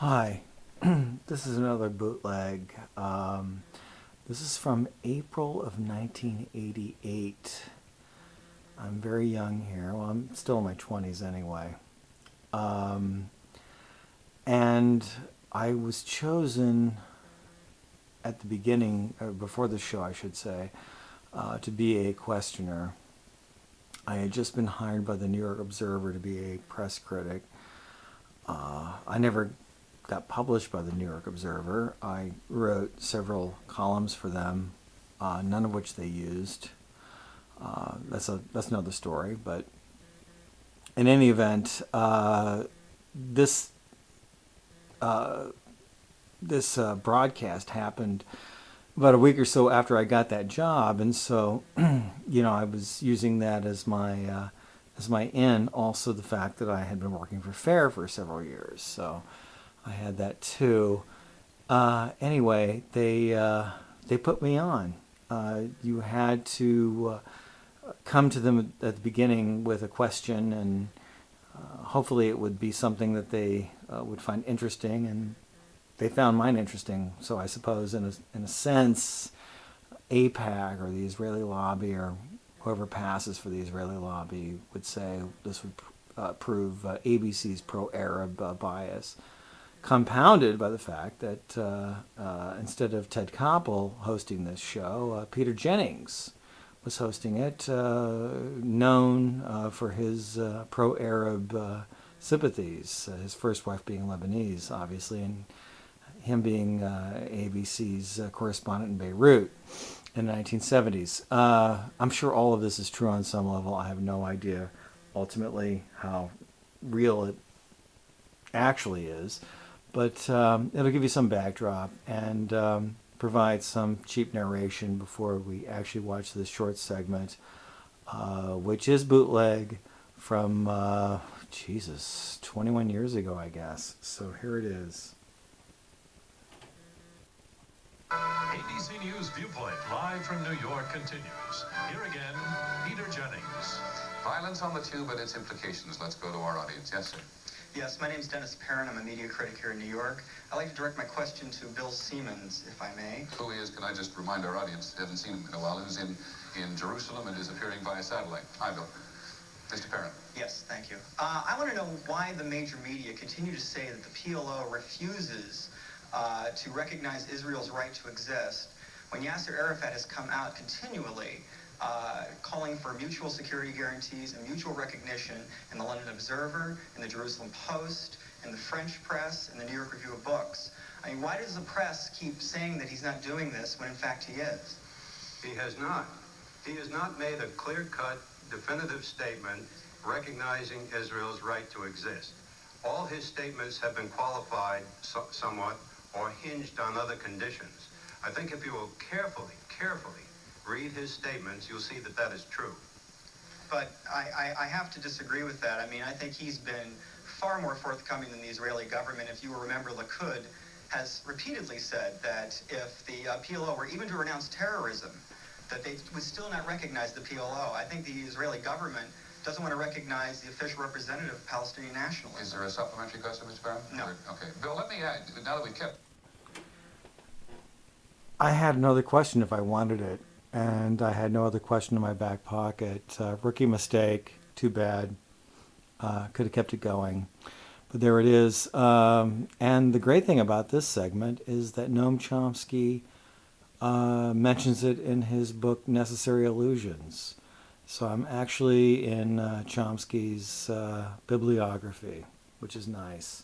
Hi, this is another bootleg. This is from April of 1988. I'm very young here. Well, I'm still in my 20s anyway. Um, and I was chosen at the beginning, or before the show, I should say, to be a questioner. I had just been hired by the New York Observer to be a press critic. I never got published by the New York Observer. I wrote several columns for them, none of which they used. That's another story. But in any event, this broadcast happened about a week or so after I got that job, and so I was using that as my in. Also, the fact that I had been working for FAIR for several years, so I had that too. Anyway, they put me on. You had to come to them at the beginning with a question, and hopefully it would be something that they would find interesting, and they found mine interesting. So I suppose, in a sense, AIPAC or the Israeli lobby or whoever passes for the Israeli lobby would say this would prove ABC's pro-Arab bias, compounded by the fact that instead of Ted Koppel hosting this show, Peter Jennings was hosting it, known for his pro-Arab sympathies, his first wife being Lebanese, obviously, and him being ABC's correspondent in Beirut in the 1970s. I'm sure all of this is true on some level. I have no idea ultimately how real it actually is, but it'll give you some backdrop and provide some cheap narration before we actually watch this short segment, which is bootleg from, 21 years ago, I guess. So here it is. ABC News Viewpoint, live from New York, continues. Here again, Peter Jennings. Violence on the tube and its implications. Let's go to our audience. Yes, sir. Yes, my name's Dennis Perrin. I'm a media critic here in New York. I'd like to direct my question to Bill Siemens, if I may. Who he is, can I just remind our audience, haven't seen him in a while, who's in Jerusalem and is appearing via satellite. Hi, Bill. Mr. Perrin. Yes, thank you. I want to know why the major media continue to say that the PLO refuses to recognize Israel's right to exist, when Yasser Arafat has come out continually calling for mutual security guarantees and mutual recognition in the London Observer, in the Jerusalem Post, in the French press, in the New York Review of Books. I mean, why does the press keep saying that he's not doing this when in fact he is? He has not. He has not made a clear-cut, definitive statement recognizing Israel's right to exist. All his statements have been qualified somewhat or hinged on other conditions. I think if you will carefully read his statements, you'll see that that is true. But I have to disagree with that. I mean, I think he's been far more forthcoming than the Israeli government. If you will remember, Likud has repeatedly said that if the PLO were even to renounce terrorism, that they would still not recognize the PLO. I think the Israeli government doesn't want to recognize the official representative of Palestinian nationalism. Is there a supplementary question, Mr. Perrin? No. Okay. Bill, let me add, now that we've kept... I had another question if I wanted it, and I had no other question in my back pocket. Rookie mistake, too bad. Could have kept it going. But there it is. And the great thing about this segment is that Noam Chomsky mentions it in his book Necessary Illusions. So I'm actually in Chomsky's bibliography, which is nice.